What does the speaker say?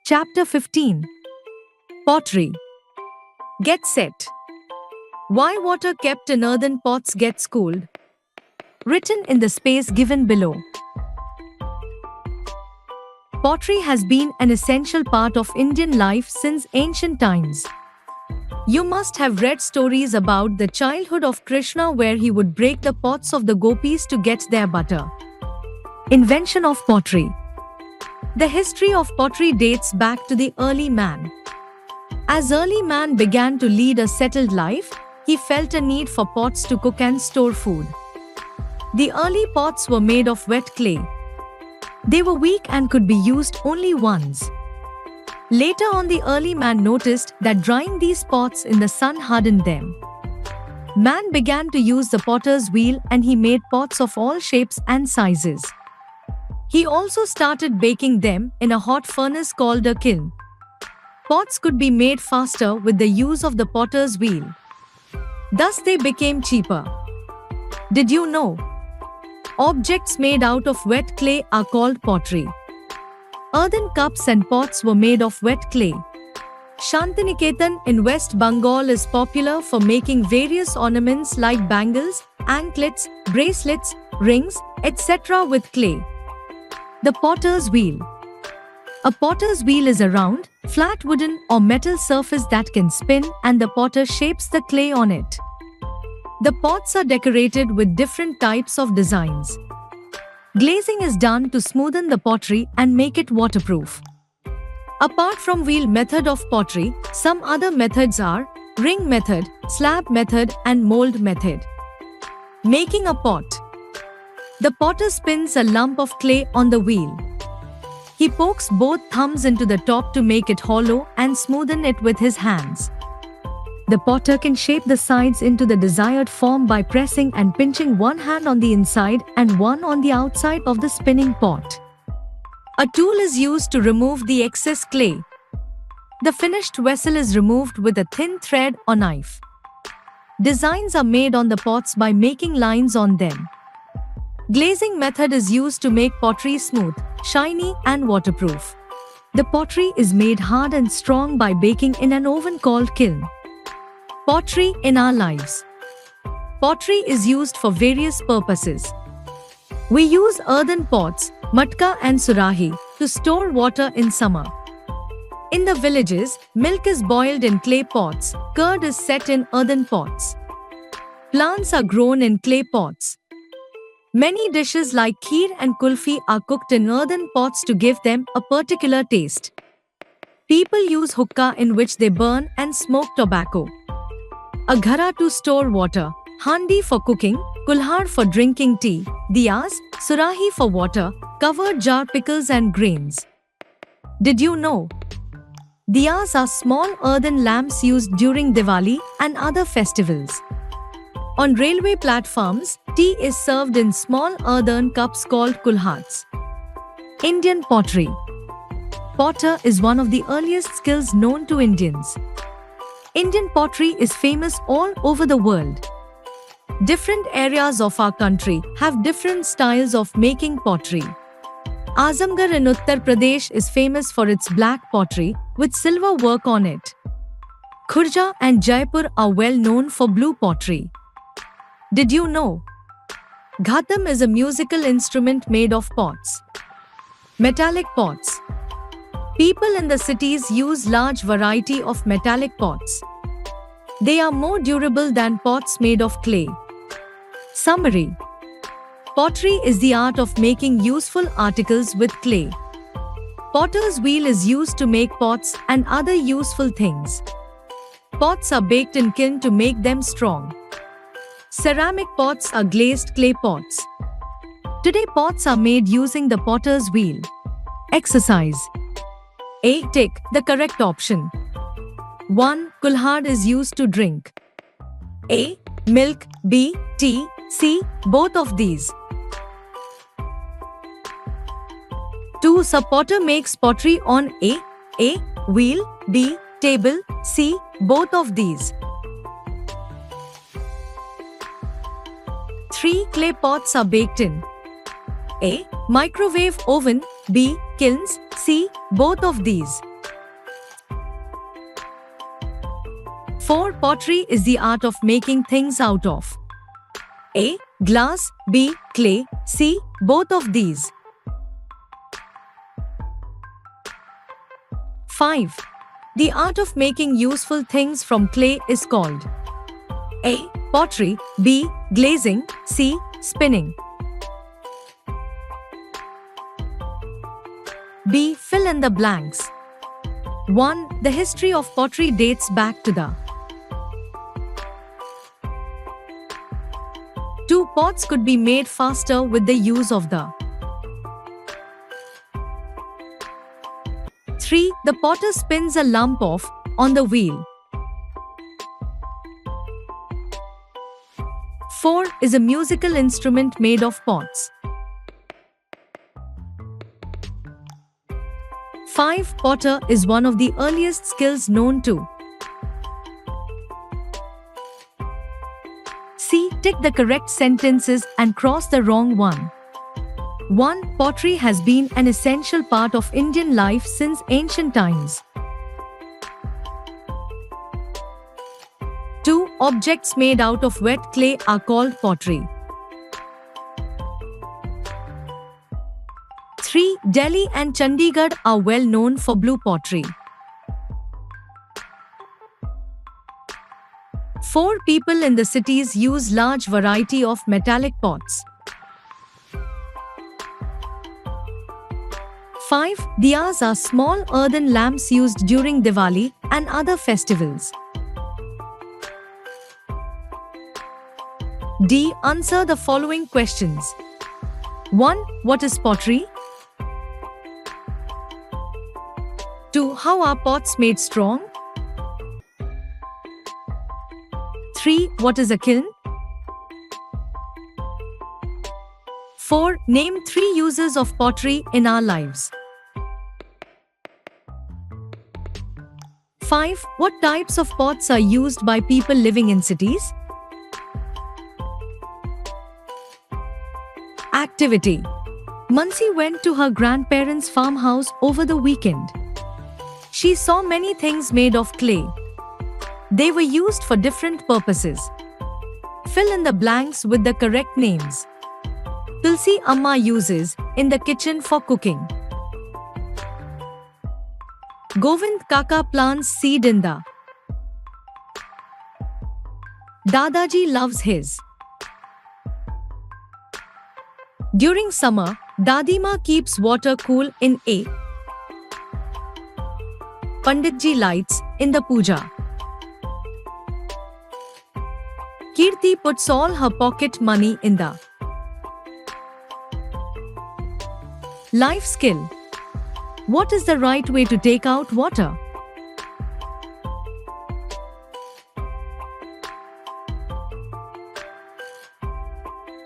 Chapter 15. Pottery. Get set. Why water kept in earthen pots gets cooled. Written in the space given below. Pottery has been an essential part of Indian life since ancient times. You must have read stories about the childhood of Krishna where he would break the pots of the gopis to get their butter. Invention of pottery. The history of pottery dates back to the early man. As early man began to lead a settled life, he felt a need for pots to cook and store food. The early pots were made of wet clay. They were weak and could be used only once. Later on, the early man noticed that drying these pots in the sun hardened them. Man began to use the potter's wheel and he made pots of all shapes and sizes. He also started baking them in a hot furnace called a kiln. Pots could be made faster with the use of the potter's wheel. Thus they became cheaper. Did you know? Objects made out of wet clay are called pottery. Earthen cups and pots were made of wet clay. Shantiniketan in West Bengal is popular for making various ornaments like bangles, anklets, bracelets, rings, etc. with clay. The potter's wheel. A potter's wheel is a round, flat wooden or metal surface that can spin and the potter shapes the clay on it. The pots are decorated with different types of designs. Glazing is done to smoothen the pottery and make it waterproof. Apart from wheel method of pottery, some other methods are ring method, slab method and mold method. Making a pot. The potter spins a lump of clay on the wheel. He pokes both thumbs into the top to make it hollow and smoothen it with his hands. The potter can shape the sides into the desired form by pressing and pinching one hand on the inside and one on the outside of the spinning pot. A tool is used to remove the excess clay. The finished vessel is removed with a thin thread or knife. Designs are made on the pots by making lines on them. Glazing method is used to make pottery smooth, shiny and waterproof. The pottery is made hard and strong by baking in an oven called kiln. Pottery in our lives. Pottery is used for various purposes. We use earthen pots, matka and surahi, to store water in summer. In the villages, milk is boiled in clay pots, curd is set in earthen pots. Plants are grown in clay pots. Many dishes like kheer and kulfi are cooked in earthen pots to give them a particular taste. People use hookah in which they burn and smoke tobacco. A ghara to store water, handi for cooking, kulhar for drinking tea, diyas, surahi for water, covered jar pickles and grains. Did you know? Diyas are small earthen lamps used during Diwali and other festivals. On railway platforms, tea is served in small earthen cups called kulhats. Indian pottery. Potter is one of the earliest skills known to Indians. Indian pottery is famous all over the world. Different areas of our country have different styles of making pottery. Azamgarh in Uttar Pradesh is famous for its black pottery with silver work on it. Khurja and Jaipur are well known for blue pottery. Did you know? Ghatam is a musical instrument made of pots. Metallic pots. People in the cities use large variety of metallic pots. They are more durable than pots made of clay. Summary. Pottery is the art of making useful articles with clay. Potter's wheel is used to make pots and other useful things. Pots are baked in kiln to make them strong. Ceramic pots are glazed clay pots. Today pots are made using the potter's wheel. Exercise. A. Tick the correct option. 1. Kulhad is used to drink. A. Milk. B. Tea. C. Both of these. 2. Sir potter makes pottery on A. Wheel. B. Table. C. Both of these. 3 clay pots are baked in A. Microwave oven, B. Kilns, C. Both of these. 4. Pottery is the art of making things out of A. Glass, B. Clay, C. Both of these. 5. The art of making useful things from clay is called A. Pottery, B. Glazing, C. Spinning. B. Fill in the blanks. 1. The history of pottery dates back to the 2. Pots could be made faster with the use of the 3. The potter spins a lump of on the wheel. 4. Is a musical instrument made of pots. 5. Potter is one of the earliest skills known to C. Tick the correct sentences and cross the wrong one. 1. Pottery has been an essential part of Indian life since ancient times. 2. Objects made out of wet clay are called pottery. 3. Delhi and Chandigarh are well known for blue pottery. 4. People in the cities use large variety of metallic pots. 5. Diyas are small earthen lamps used during Diwali and other festivals. D. Answer the following questions. 1. What is pottery? 2. How are pots made strong? 3. What is a kiln? 4. Name 3 uses of pottery in our lives. 5. What types of pots are used by people living in cities? Activity. Mansi went to her grandparents' farmhouse over the weekend. She saw many things made of clay. They were used for different purposes. Fill in the blanks with the correct names. Tulsi Amma uses in the kitchen for cooking. Govind Kaka plants seed in the Dadaji loves his. During summer, Dadima keeps water cool in A. Panditji lights in the puja. Kirti puts all her pocket money in the life skill. What is the right way to take out water?